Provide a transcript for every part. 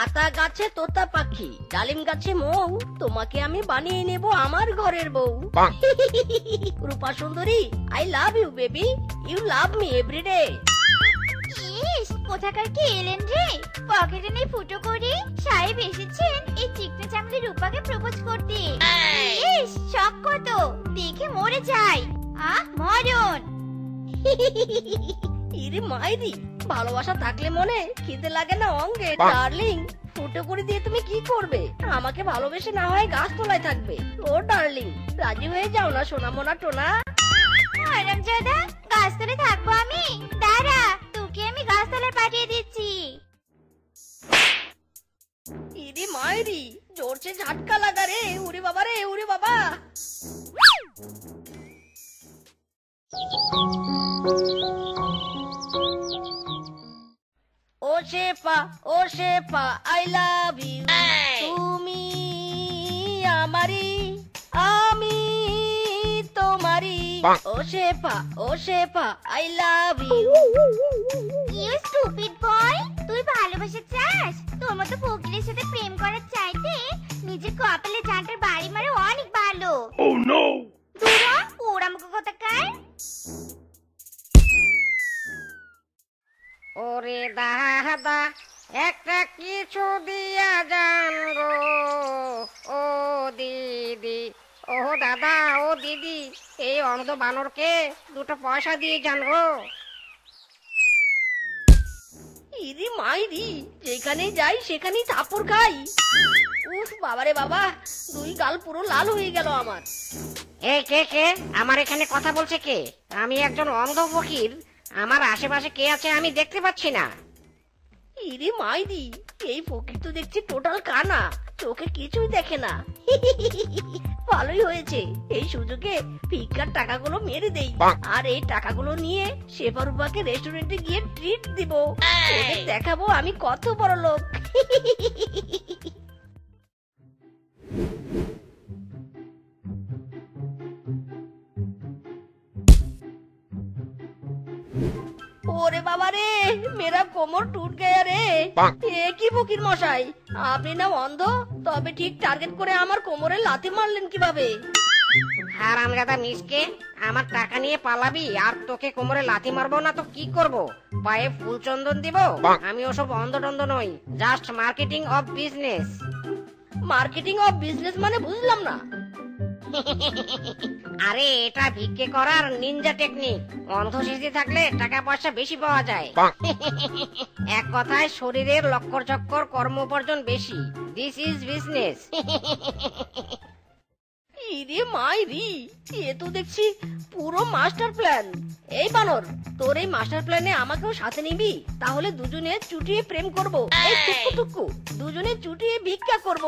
আতা গাছে তোতা পাখি, ডালিম গাছে মৌ, তোমাকে আমি বানিয়ে নেব আমার ঘরের বউ। রূপা সুন্দরী, I love you baby, you love me everyday. ইস, কোথাকার কি এলেন রে? পকেটে নেই ফুটো করে সাহেব এসেছেন এই চিকনা চামড়ি রূপাকে প্রপোজ করতে। ইস, শখ কত, দেখে মরে যাই। মরণ। ইরে মাইরি, ভালোবাসা থাকলে মনে খিদে লাগে না অঙ্গে। ডার্লিং, ফুটো করে দিয়ে তুমি কি করবে? আমাকে ভালোবেসে না হয় গাছতলায় থাকবে। ও ডার্লিং, রাজি হয়ে যাও না সোনামোনা টোনা। হারামজাদা, গাছতলায় থাকবো আমি? দাঁড়া, তোকে আমি গাছতলায় পাঠিয়ে দিচ্ছি। ইরে মাইরি, জোরছে ঝাটকা লাগা রে। উরে বাবা রে, উরে বাবা। ও শেফা, আই লাভ ইউ। তুমি আমারি, আমি তোমারি। ও Shefa, I love you. You stupid boy, তুই ভালোবাসা চাস? তোর মতো ফকিরের সাথে প্রেম করার চাইতে নিজের কপালে জানটার বাড়ি মারে অনেক ভালো। Oh no! দুরা ওরা মুখ কোথাকার। ওরে দাদা, একটা কিছু দিয়া যান গো। ও দিদি, ও দাদা, ও দিদি, এই অন্ধ বানরকে দুটো পয়সা দিয়ে যান গো। ইরি মাইরি, যেখানে যাই সেখানেই থাপ্পড় খাই। উফ বাবারে বাবা, দুই গাল পুরো লাল হয়ে গেল আমার। কে আমার এখানে কথা বলছে কে? আমি একজন অন্ধ ফকির, আমার আশেপাশে কে আছে আমি দেখতে পাচ্ছি না। ইরে মাইরি, এই ফকির তো দেখছি টোটাল কানা, চোখে কিছুই দেখে না। ভালোই হয়েছে, এই সুযোগে ভিক্ষার টাকাগুলো মেরে দেই, আর এই টাকাগুলো নিয়ে শেফারুপাকে রেস্টুরেন্টে গিয়ে ট্রিট দিব। ওদের দেখাবো আমি কত বড় লোক। ওরে বাবা রে, মেরা কোমর টুট গয়া রে। এ কি ফকির মশাই, আপনি না অন্ধ, তবে ঠিক টার্গেট করে আমার কোমরে লাথি মারলেন কিভাবে? হারামজাদা মিসকে, আমার টাকা নিয়ে পালাবি আর তোকে কোমরে লাথি মারবো না তো কি করব? পায়ে ফুল চন্দন দিব? আমি ওসব অন্ধ টন্ধ নই, just marketing of business. Marketing of business মানে বুঝলাম না। আরে এটা ভিক্ষে করার নিনজা টেকনিক। অন্ধ সেজে থাকলে টাকা পয়সা বেশি পাওয়া যায়। এক কথায় শরীরের লক্কর চক্কর কর্ম উপার্জন বেশি। This is business. ইরে মাইরি, এ তো দেখছি পুরো মাস্টার প্ল্যান। এই বানর, তোর এই মাস্টার প্ল্যানে আমাকেও সাথে নিবি? তাহলে দুজনে চুটিয়ে প্রেম করব। এই টুকু টুকু দুজনে চুটিয়ে ভিক্ষা করব।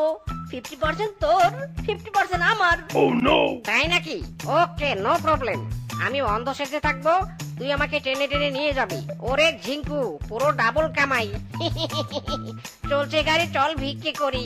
50% তোর, 50% আমার। Oh no! তাই নাকি? ওকে, নো প্রবলেম। আমি অন্ধ সেজে থাকবো, তুই আমাকে টেনে টেনে নিয়ে যাবি। ওরে ঝিঙ্কু, পুরো ডাবল কামাই। চলছে গাড়ি, চল ভিক্ষে করি।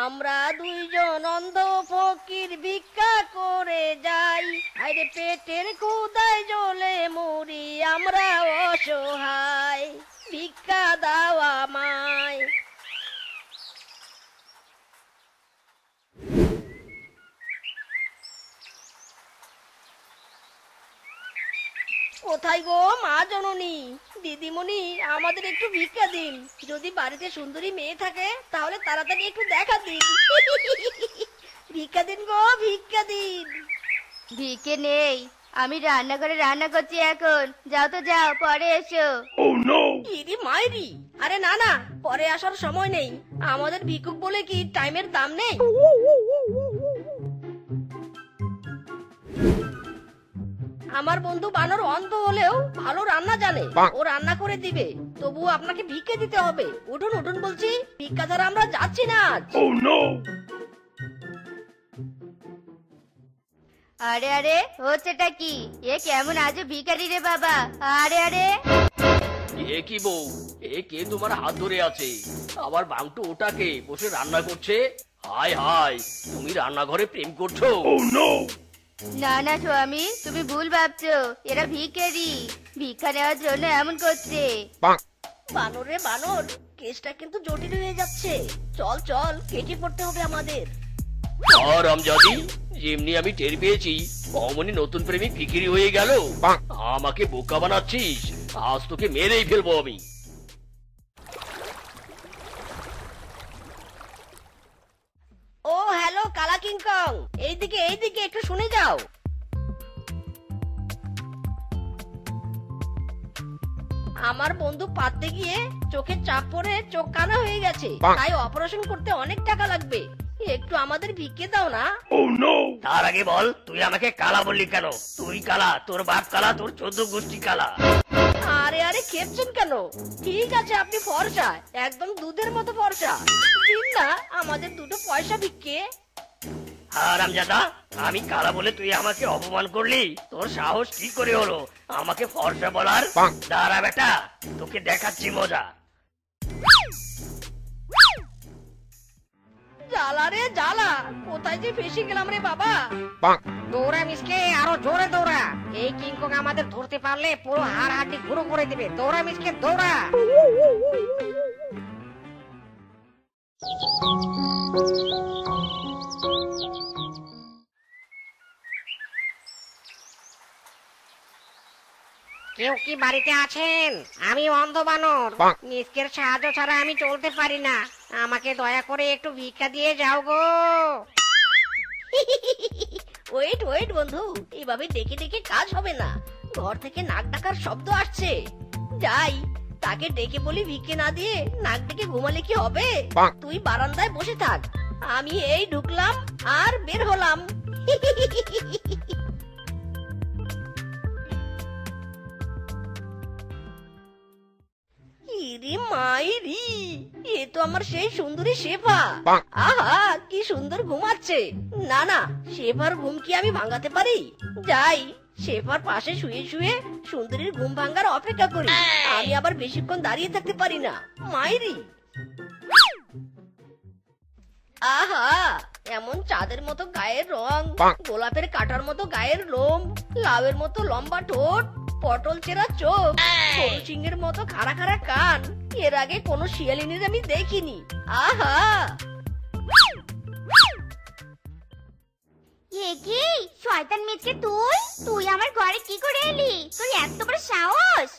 আমরা দুইজন অন্ধ ফকির ভিক্ষা করে যাই, আরে পেটের ক্ষুধায় জ্বলে মরি আমরা অসহায়, ভিক্ষা দাও আমায়। কোথায় গো মা জননী, দিদিমণি, আমাদের একটু ভিক্ষা দিন। যদি বাড়িতে সুন্দরী মেয়ে থাকে তাহলে তাড়াতাড়ি একটু দেখা দিন। ভিক্ষা দিন গো, ভিক্ষা দিন। ভিক্ষে নেই, আমি রান্নাঘরে রান্না করছি এখন। যাও তো যাও, পরে এসো। Oh no! ইরি মাইরি, আরে না না, পরে আসার সময় নেই। আমাদের ভিক্ষুক বলে কি টাইমের দাম নেই? আমার বন্ধু বানর অন্ধ হলেও ভালো রান্না জানে, ও রান্না করে দিবে। তবু আপনাকে ভিক্ষে দিতে হবে। উঠুন উঠুন বলছি, ভিক্ষা ছাড়া আমরা যাচ্ছি না আজ। Oh no! আরে আরে, হচ্ছেটা কি? এ কেমন আজও ভিখারি রে বাবা। আরে আরে, এ কি বউ, এ কে তোমার হাত ধরে আছে? আবার বাংটু ওটাকে বসে রান্না করছে? হায় হায়, তুমি রান্নাঘরে প্রেম করছো? Oh no! না না স্বামী, তুমি ভুল ভাবছো। এরা ভিখারি, ভিক্ষা নেওয়ার জন্য এমন করছে। বানর রে বানর, কেসটা কিন্তু জটিল হয়ে যাচ্ছে। চল চল, কেটে পড়তে হবে আমাদের। আর আমজাদি, যেমনি আমি টের পেয়েছি অমনি নতুন প্রেমিক ভিখিরি হয়ে গেল। আমাকে বোকা বানাচ্ছিস, আজ তোকে মেরেই ফেলবো আমি। ও হ্যালো কালা কিংকং, এইদিকে এইদিকে একটু শুনে যাও। আমার বন্ধু পাততে গিয়ে চোখের চাপ পড়ে চোখ কানা হয়ে গেছে, তাই অপারেশন করতে অনেক টাকা লাগবে। একটু আমাদের ভিক্ষে দাও না। তার আগে বল, তুই আমাকে কালা বললি কেন? তুই কালা, তোর বাপ কালা, তোর 14 গোষ্ঠী কালা। আরে আরে খেপছেন কেন? ঠিক আছে আপনি ফর্সা, একদম দুধের মতো ফর্সা। দিন না আমাদের দুটো পয়সা ভিক্ষে। হারামজাদা, আমি কালা বলে তুই আমাকে অপমান করলি? তোর সাহস কি করে হলো আমাকে ফর্সা বলার? দাঁড়া বেটা, তোকে দেখাচ্ছি মজা। জ্বালা রে জ্বালা, কোথায় যে ফেসে গেলাম রে বাবা। দৌড়া মিসকে, আরো জোরে দৌড়া। এই কিংকং আমাদের ধরতে পারলে পুরো হাড় হাড্ডি গুঁড়ো করে দিবে। দৌড়া মিসকে দৌড়া। কেউ কি বাড়িতে আছেন? আমি অন্ধ বানর, মিসকের সাহায্য ছাড়া আমি চলতে পারি না। আমাকে দয়া করে একটু ভিক্ষা দিয়ে যাও গো। ওয়েট ওয়েট বন্ধু, এভাবে ডেকে ডেকে কাজ হবে না। ঘর থেকে নাক ডাকার শব্দ আসছে। যাই, তাকে ডেকে বলি ভিক্ষে না দিয়ে নাক ডেকে ঘুমালে কি হবে? তুই বারান্দায় বসে থাক, আমি এই ঢুকলাম আর বের হলাম। ইরে মাইরি, এ তো আমার সেই সুন্দরী শেফা। আহা কি সুন্দর ঘুমাচ্ছে। না না, শেফার ঘুম কি আমি ভাঙাতে পারি? যাই, শেফার পাশে শুয়ে শুয়ে সুন্দরীর ঘুম ভাঙার অপেক্ষা করি। আমি আবার বেশিক্ষণ দাঁড়িয়ে থাকতে পারি না। মাইরি, আহা এমন চাঁদের মতো গায়ের রং, গোলাপের কাঁটার মতো গায়ের লোম, লাউয়ের মতো লম্বা ঠোঁট, পটল চেরা চোখ, গরু সিংহের মতো খাড়া খাড়া কান। এর আগে কোনো শিয়ালিনীর আমি দেখিনি। আহা এ কি শয়তান মিচকে, তুই তুই আমার ঘরে কি করে এলি? তোর এত বড় সাহস!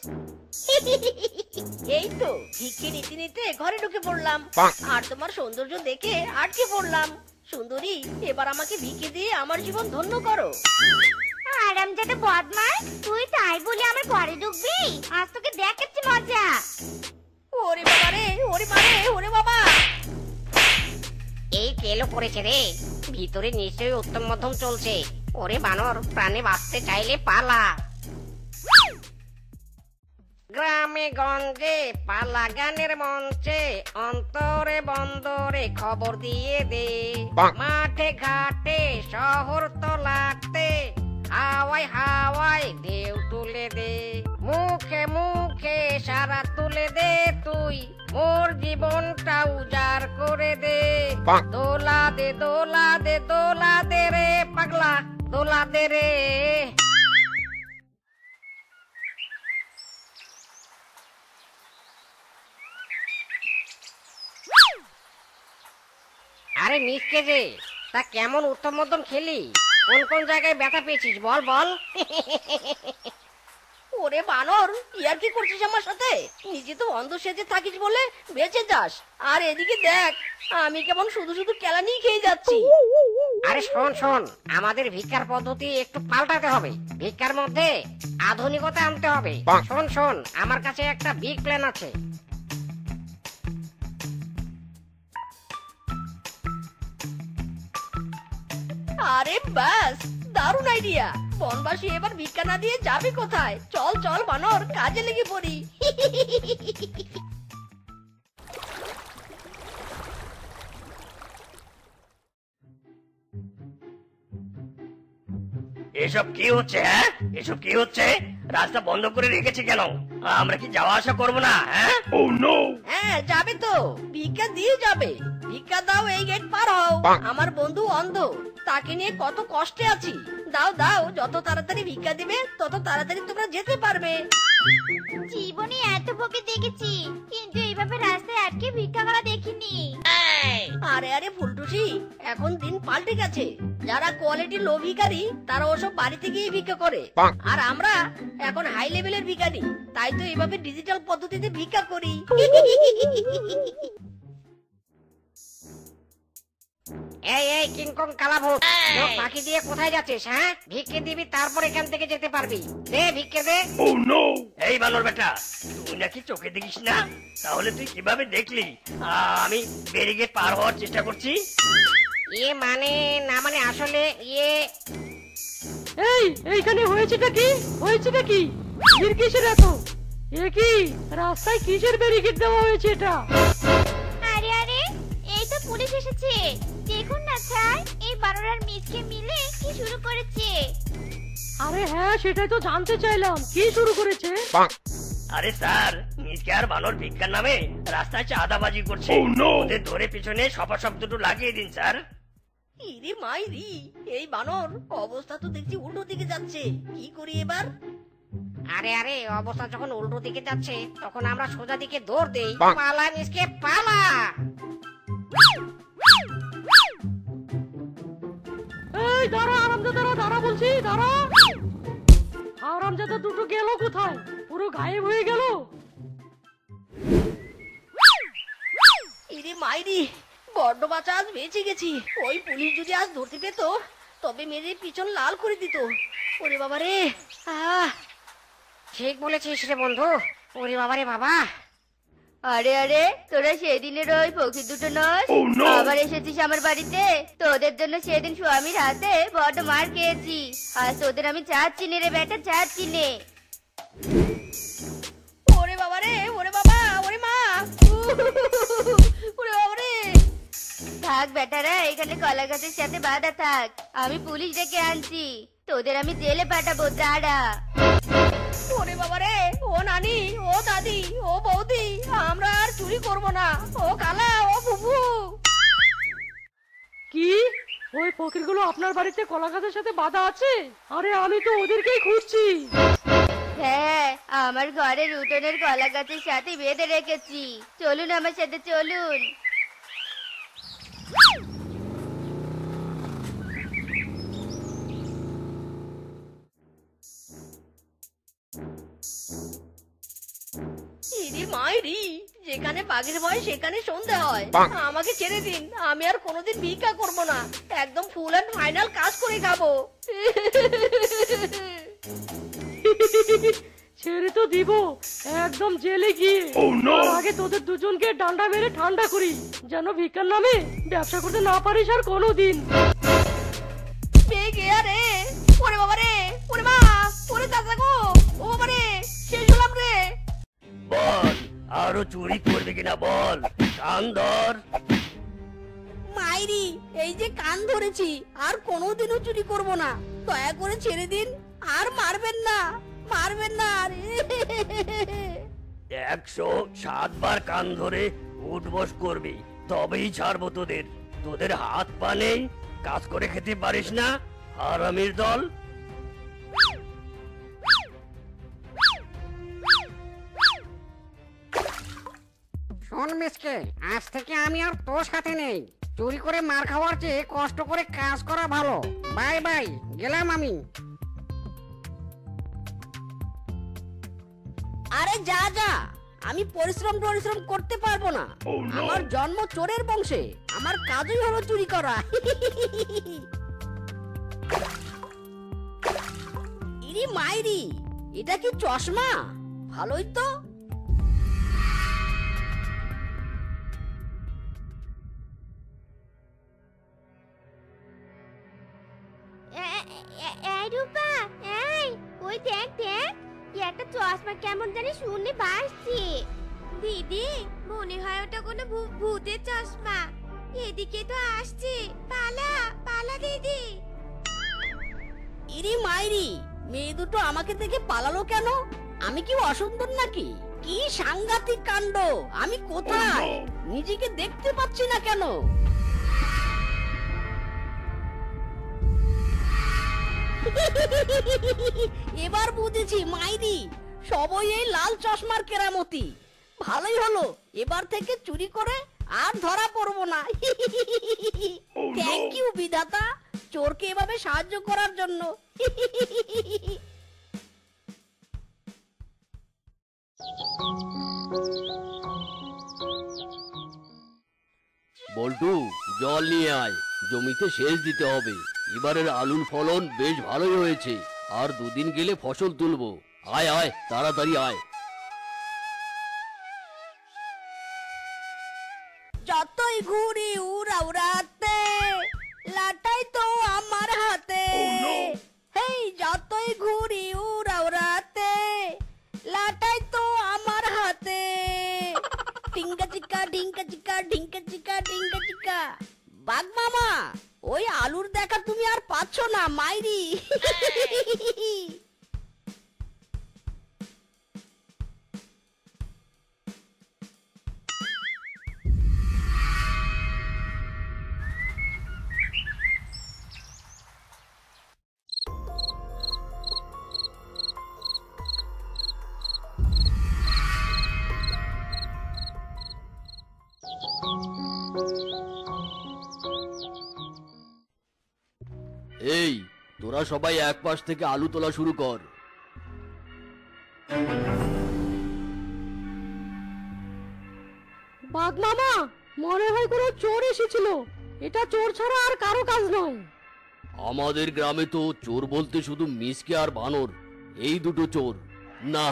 এই তো ভিক্ষে নিতে নিতে ঘরে ঢুকে পড়লাম, আর তোমার সৌন্দর্য দেখে আটকে পড়লাম। সুন্দরী, এবার আমাকে ভিক্ষে দিয়ে আমার জীবন ধন্য করো। আরামজাদা বদমাস, তুই তাই বলে আমার ঘরে ঢুকবি? আজ তোকে দেখাচ্ছি মজা। ওরে বাবা রে, ওরে বাবা, ওরে বাবা। এই কেলো পড়েছে রে, ভিতরে নিশ্চয়ই উত্তম মধ্যম চলছে। ওরে বানর, প্রাণে বাঁচতে চাইলে পালা। গ্রামে গঞ্জে পালা গানের মঞ্চে, অন্তরে বন্দরে খবর দিয়ে দে। মাঠে ঘাটে শহর তলাতে, হাওয়ায় হাওয়ায় ঢেউ তুলে দে। মুখে মুখে সারা তুলে দে তুই, মোর জীবনটা উজাড় করে দে। দোলা দে দোলা দে দোলা দে রে পাগলা, দোলা দে রে। আরে মিসকে যে, তা কেমন উত্তম মধ্যম খেলি? কোন কোন জায়গায় ব্যথা পেয়েছিস বল বল। ওরে বানর, ইয়ার কি করছিস আমার সাথে? নিজে তো অন্ধ সেজে থাকিস বলে বেঁচে যাস, আর এদিকে দেখ আমি কেমন শুধু শুধু কেলানি খেয়ে যাচ্ছি। আরে শোন শোন, আমাদের ভিক্ষার পদ্ধতি একটু পাল্টাতে হবে। ভিক্ষার মধ্যে আধুনিকতা আনতে হবে। শোন শোন, আমার কাছে একটা বিগ প্ল্যান আছে। আরে বাস, দারুণ আইডিয়া। বনবাসী এবার ভিক্ষা না দিয়ে যাবে কোথায়? চল চল বানর, কাজে লেগে পড়ি। এসব কি হচ্ছে? হ্যাঁ, এসব কি হচ্ছে? রাস্তা বন্ধ করে রেখেছে কেন? আমরা কি যাওয়া আসা করবো না? হ্যাঁ, হ্যাঁ যাবে তো, ভিক্ষা দিয়ে যাবে। ভিক্ষা দাও, এই গেট পার হও। আমার বন্ধু অন্ধ, তাকে নিয়ে কত কষ্টে আছি। দাও দাও, যত তাড়াতাড়ি ভিক্ষা দিবে তত তাড়াতাড়ি তোমরা যেতে পারবে। জীবনে এত ফকির দেখেছি, কিন্তু এইভাবে রাস্তায় আটকে ভিক্ষা করা দেখিনি। আরে আরে ফুলটুসি, এখন দিন পাল্টে গেছে। যারা কোয়ালিটি লো ভিখারি তারা ওসব বাড়িতে গিয়ে ভিক্ষা করে, আর আমরা এখন হাই লেভেলের ভিখারি, তাই তো এইভাবে ডিজিটাল পদ্ধতিতে ভিক্ষা করি। এই এই কিংকং কালাভূত, চোখ ফাঁকি দিয়ে কোথায় যাচ্ছিস? হ্যাঁ, ভিক্ষে দিবি তারপর এখান থেকে যেতে পারবি। দে ভিক্ষে দে। এই বানর বেটা, তুই নাকি চোখে দেখিস না? তাহলে তুই কিভাবে দেখলি আমি ব্যারিকেড পার হওয়ার চেষ্টা করছি? মানে না, মানে আসলে এইখানে হয়েছেটা কি? হয়েছেটা কি? ভিড় কিসের এত? এ কি রাস্তায় কিসের ব্যারিকেড দেওয়া হয়েছে এটা? আরে আরে, এই তো পুলিশ এসেছে। দেখুন না স্যার, এই বানরার মিচকে মিলে কি শুরু করেছে। আরে হ্যাঁ, সেটাই তো জানতে চাইলাম, কি শুরু করেছে? আরে স্যার, মিসকে আর বানর ভিক্ষার নামে রাস্তায় চাঁদাবাজি করছে। ওদের ধরে পিছনে সপা শব্দটু লাগিয়ে দিন স্যার। ইরে মাইরি, এই বানর অবস্থা তো দেখছি উল্টো দিকে যাচ্ছে, কি করি এবার? আরে আরে, অবস্থা যখন উল্টো দিকে যাচ্ছে তখন আমরা সোজা দিকে দৌড় দেই। পালা মিসকে পালা। এই দাঁড়া আরামজাদারা, দাঁড়া বলছি, দাঁড়া। আরামজাদা দুটো গেল কোথায়? পুরো গায়েব হয়ে গেল। ইরে মাইরি, বড্ড বাঁচা, আজ বেঁচে গেছি। ওই পুলিশ যদি আজ ধরতে পেত তবে মেরে পিছন লাল করে দিত। ওরে বাবা রে, ঠিক বলেছিস রে বন্ধু। ওরে বাবা রে বাবা। আরে আরে, তোরা সেদিনের ওই ফকির দুটো নস? আবার এসেছিস আমার বাড়িতে? তোদের জন্য সেদিন স্বামীর হাতে বড্ড মার খেয়েছি। আজ তোদের আমি চাচ্ছি নে রে বেটা, চাচ্ছি নে। ওরে বাবা রে, ওরে বাবা, ওরে মা, ওরে বাবা রে। থাক বেটারা, এখানে কলা গাছের সাথে বাঁধা থাক, আমি পুলিশ ডেকে আনছি। তোদের আমি জেলে পাঠাবো, দাঁড়া। ওরে বাবা রে, ও নানি, ও দাদি, ও বৌদি, আমরা আর চুরি করব না। ও কালা, ও ফুফু। কি? ওই ফকিরগুলো আপনার বাড়িতে কলা গাছের সাথে বাঁধা আছে? আরে আমি তো ওদেরকেই খুঁজছি। হ্যাঁ, আমার ঘরের উঠোনের কলা গাছের সাথে বেঁধে রেখেছি। চলুন আমার সাথে, চলুন। ইরে মাইরি, যেখানে বাঘের ভয় সেখানে সন্ধে হয়। আমাকে ছেড়ে দিন, আমি আর কোনোদিন ভিক্ষা করব না। একদম ফুল এন্ড ফাইনাল কাজ করে খাবো। ছেড়ে তো দিব, একদম জেলে গিয়ে। আর আগে তোদের দুজনকে ডান্ডা মেরে ঠান্ডা করি, যেন ভিক্ষার নামে ব্যবসা করতে না পারিস আর কোনোদিন। পেয়ে গিয়া রে, ওরে বাবা রে, ওরে মা, ওরে চাচা গো, ও বাবা রে, শেষ হলাম রে। বল, আরো চুরি করবে কিনা বল, কান ধর। মাইরি, এই যে কান ধরেছি, আর কোনোদিনও চুরি করব না। দয়া করে ছেড়ে দিন, আর মারবেন না, মারবেন না। 107 বার কান ধরে উঠবস করবি, তবেই ছাড়বো তোদের। তোদের হাত পা নেই, কাজ করে খেতে পারিস না, হারামির দল। শোন মিসকে, আজ থেকে আমি আর তোর সাথে নেই। চুরি করে মার খাওয়ার চেয়ে কষ্ট করে কাজ করা ভালো। বাই বাই, গেলাম আমি। আরে যা যা, আমি পরিশ্রম করতে পারবো না। আমার জন্ম চোরের বংশে, আমার কাজই হলো চুরি করা। ইরি মাইরি, এটা কি চশমা? ভালোই তো। এই রূপা, এই ওই দেখ দেখ, একটা চশমা কেমন জানি শুনে ভাসছে। দিদি, মনে হয় ওটা কোনো ভূতের চশমা। এদিকে তো আসছে, পালা পালা দিদি। ইরি মাইরি, মেয়ে দুটো আমাকে দেখে পালালো কেন? আমি কি অসুন্দর নাকি? কি সাংঘাতিক কাণ্ড! আমি কোথায়? নিজেকে দেখতে পাচ্ছি না কেন? এবার বুঝেছি মাইরি, সবই এই লাল চশমার কেরামতি। ভালোই হলো, এবার থেকে চুরি করে আর ধরা পড়বো না। থ্যাংক ইউ বিধাতা, চোরকে এভাবে সাহায্য করার জন্য। বল্টু, জল নিয়ে আয়, জমিতে সেচ দিতে হবে। এবারের আলুর ফলন বেশ ভালোই হয়েছে, আর দুদিন গেলে ফসল তুলবো। আয় আয়, তাড়াতাড়ি আয়। যতই ঘুরি উড়াতে, লাটাই তো আমার হাতে। হেই, যতই ঘুরি উড়াতে, লাটাই তো আমার হাতে। টিঙ্কা চিকা ঢিঙ্কা চিকা ঢিঙ্কা চিকা ঢিঙ্কা চিকা। বাঘ মামা, ওই আলুর দেখা তুমি আর পাচ্ছ না মাইরি। এই, তোরা সবাই এক পাশ থেকে আলু তোলা শুরু কর। বাঘ মামা, মনে হয় কোনো চোর এসেছিল। এটা চোর ছাড়া আর কারো কাজ নয়। আমাদের গ্রামে তো চোর বলতে শুধু মিসকে আর বানর, এই দুটো চোর। না,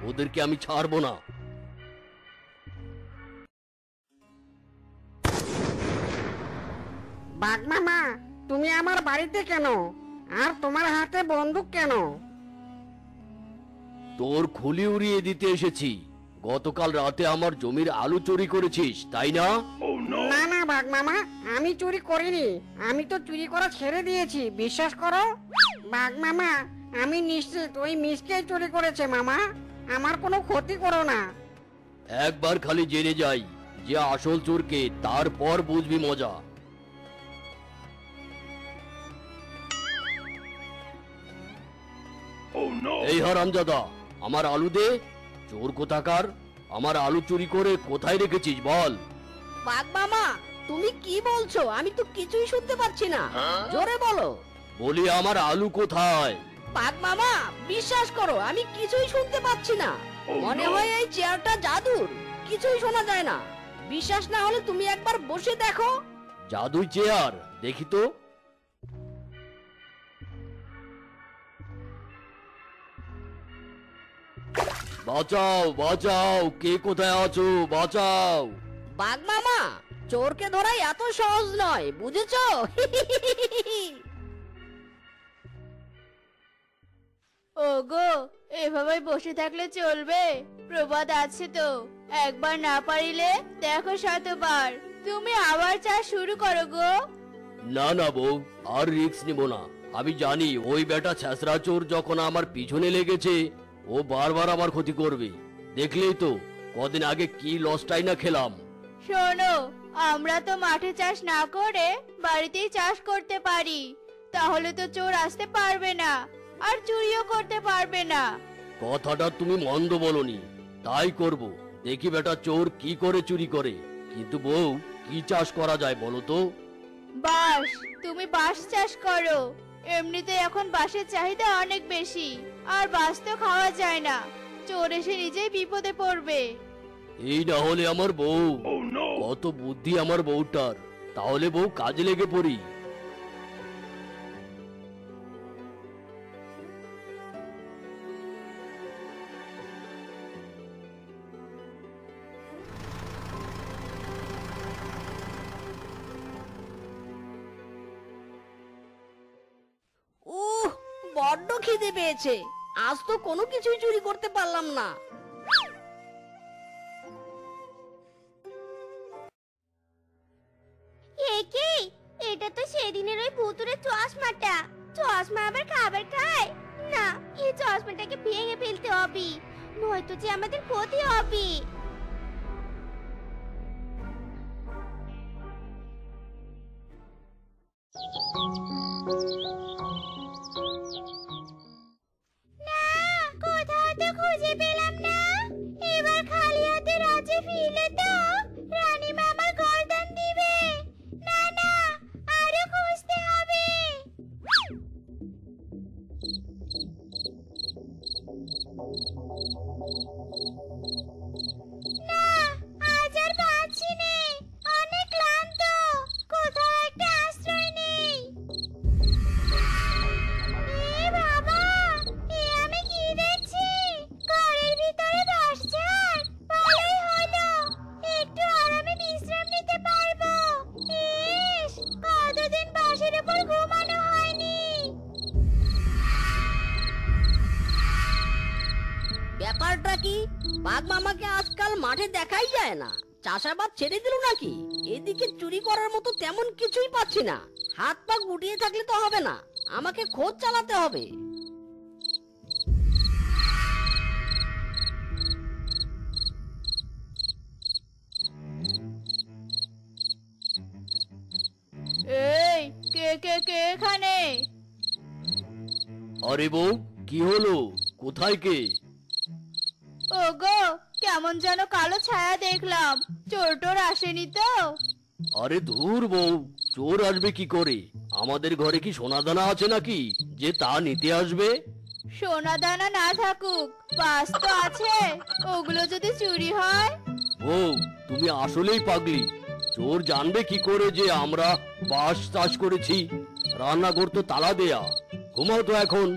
ওদেরকে আমি ছাড়বো না। বাঘ মামা, তুমি আমার বাড়িতে কেন? আর তোমার হাতে বন্দুক কেন? তোর খুলি উড়িয়ে দিতে এসেছি। গতকাল রাতে আমার জমির আলু চুরি করেছিস, তাই না? না না বাঘ মামা, আমি চুরি করিনি। আমি তো চুরি করা ছেড়ে দিয়েছি, বিশ্বাস করো। বাঘ মামা, আমি নিশ্চিত ওই মিসকেই চুরি করেছে মামা। আমার কোনো ক্ষতি করো না। একবার খালি জেনে যাই যে আসল চোরকে, তারপর বুঝবি মজা। এই হারামজাদা, আমার আলু দে। চোর কোথাকার, আমার আলু চুরি করে কোথায় রেখেছিস বল? বাঘ মামা, তুমি কি বলছো? আমি তো কিছুই শুনতে পাচ্ছি না, জোরে বলো। বলি, আমার আলু কোথায়? বাঘ মামা, বিশ্বাস করো, আমি কিছুই শুনতে পাচ্ছি না। মনে হয় এই চেয়ারটা জাদুর, কিছুই শোনা যায় না। বিশ্বাস না হলে তুমি একবার বসে দেখো। জাদুই চেয়ার, দেখি তো। বাঁচাও বাঁচাও, কে কোথায় আছো? বাঁচাও। বাঘ মামা, চোরকে ধরাই এত সহজ নয়, বুঝেছো? ওগো, এভাবে বসে থাকলে চলবে? প্রবাদ আছে তো, একবার না পারিলে দেখো শতবার। তুমি আবার চাষ শুরু করো গো। না না বউ, আর রিস্ক নিব না। আমি জানি ওই বেটা ছেঁচড়া চোর যখন আমার পিছনে লেগেছে, ও বারবার আমার ক্ষতি করবে। দেখলেই তো কদিন আগে কি লসটাই না খেলাম। শোনো, আমরা তো মাঠে চাষ না করে বাড়িতেই চাষ করতে পারি। তাহলে তো চোর আসতে পারবে না, আর চুরিও করতে পারবে না। কথাটা তুমি মন্দ বলনি, তাই করব। দেখি বেটা চোর কি করে চুরি করে। কিন্তু বউ, কি চাষ করা যায় বলো তো? বাঁশ, তুমি বাঁশ চাষ করো। এমনিতে এখন বাঁশের চাহিদা অনেক বেশি, আর বাঁশ তো খাওয়া যায় না। চোর এসে নিজেই বিপদে পড়বে। এই না হলে আমার বউ। কত বুদ্ধি আমার বউটার। তাহলে বউ, কাজে লেগে পড়ি। বড্ড খিদে পেয়েছে, আজ তো কোনো কিছুই চুরি করতে পারলাম না। এ কি? এটা তো সেদিনের ওই ভুতুরে চশমাটা। চশমা আবার খাবার খায়? না, এই চশমাটাকে ভেঙে ফেলতে হবে, নয়তো যে আমাদের ক্ষতি হবে। কি বাঘ মামাকে আজকাল মাঠে দেখাই যায় না, চাষাবাদ ছেড়ে দিল নাকি? এদিকে চুরি করার মতো তেমন কিছুই পাচ্ছি না। হাত পা গুটিয়ে থাকলে তো হবে না, আমাকে খোঁজ চালাতে হবে। এই কে কে কে এখানে? আরে বউ, কি হলো? কোথায় কে? ওগো, কেমন যেন কালো ছায়া দেখলাম। চোর টোর আসেনি তো? আরে ধুর বউ, চোর আসবে কি করে? আমাদের ঘরে কি সোনা দানা আছে নাকি যে তা নিতে আসবে? সোনা দানা না থাকুক, বাস তো আছে। ওগুলো যদি চুরি হয়? বউ, তুমি আসলেই পাগলি। চোর জানবে কি করে যে আমরা বাঁশ চাষ করেছি? রান্নাঘর তো তালা দেয়া। ঘুমাও তো এখন।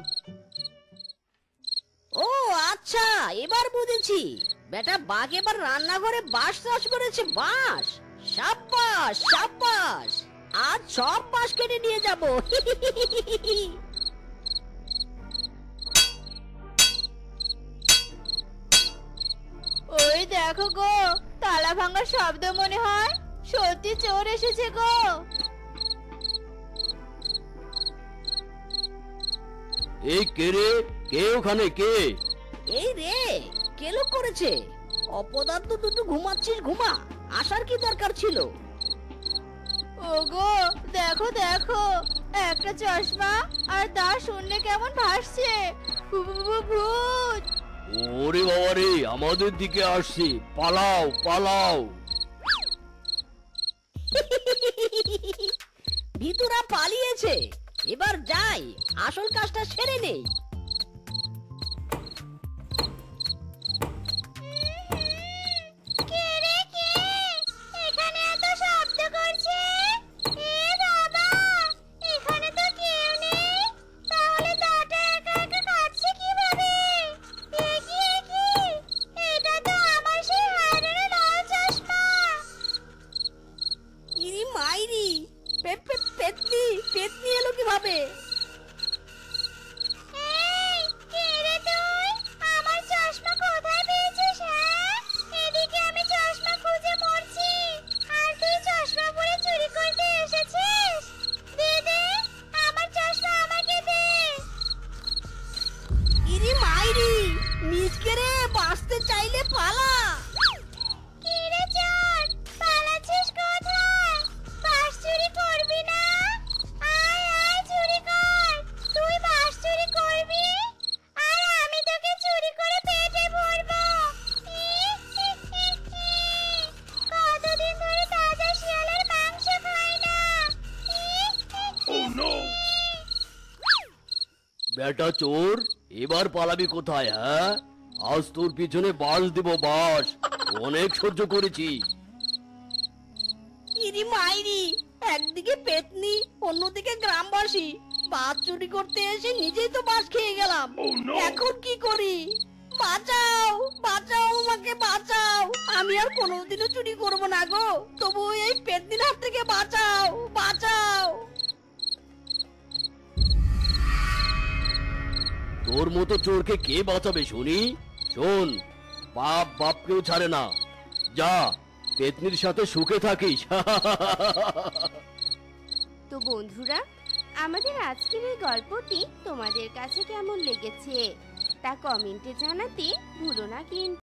ও আচ্ছা, এবার বুঝেছি। বেটা বাঘ এবার রান্নাঘরে বাঁশ চাষ করেছে। বাঁশ, সাব্বাস সাব্বাস, আজ সব বাঁশ কেটে নিয়ে যাব। ওই দেখো গো, তালা ভাঙার শব্দ মনে হয়। সত্যি চোর এসেছে গো। এই কে রে? কে ওখানে? কে? এই রে, কেলো করেছে? অপদার্থ দুটো ঘুমাচ্ছিস, ঘুমা। আসার কি দরকার ছিল? ওগো দেখো দেখো, একটা চশমা আর তা শূন্য কেমন ভাসছে। ভূত! ওরে বাবা রে, আমাদের দিকে আসছে। পালাও পালাও। ভিতুরা পালিয়েছে। এবার যাই, আসল কাজটা সেরে নেই। কে রে কে? এখানে এত শব্দ করছে। এ বাবা, এখানে তো কেউ নেই। তাহলে তাটা একা একা কাটছে কিভাবে? এ কি এ কি? এটা তো আমার সেই হারানো লাল চশমা। ইরি মাইরি, পেতনি পেতনি এলো কিভাবে? এই, কে রে তুই? আমার চশমা কোথায় পেয়েছিস? হ্যাঁ, এদিকে আমি চশমা খুঁজে মরছি, আর তুই চশমা পরে চুরি করতে এসেছিস? দে দে, আমার চশমা আমাকে দে। ইরি মাইরি, মিসকে রে, বাঁচতে চাইলে পালা। কি রে চোর, পালাচ্ছিস কোথায়? বাস চুরি করবি না? আয় আয়, চুরি কর। তুই বাস চুরি করবি, আর আমি তোকে চুরি করে পেটে ভরবো। কতদিন ধরে তাজা শিয়ালের মাংস খাই না। বেটা চোর, এবার পালাবি কোথায়? হ্যাঁ, আজ তোর পিছনে বাঁশ দেব, বাঁশ। অনেক সহ্য করেছি। ইরি মাইরি, একদিকে পেতনি, অন্যদিকে গ্রামবাসী। বাস চুরি করতে এসে নিজেই তো বাস খেয়ে গেলাম। এখন কি করি? বাঁচাও বাঁচাও, আমাকে বাঁচাও। আমি আর কোনোদিনও চুরি করব না গো, তবু এই পেতনির হাত থেকে বাঁচাও বাঁচাও। তোর মতো চোরকে কে বাঁচাবে শুনি? শোন, বাপ বাপকেও ছাড়ে না। যা, পেতনির সাথে সুখে থাকিস। তো বন্ধুরা, আমাদের আজকের এই গল্পটি তোমাদের কাছে কেমন লেগেছে তা কমেন্টে জানাতে ভুলো না কিন্তু।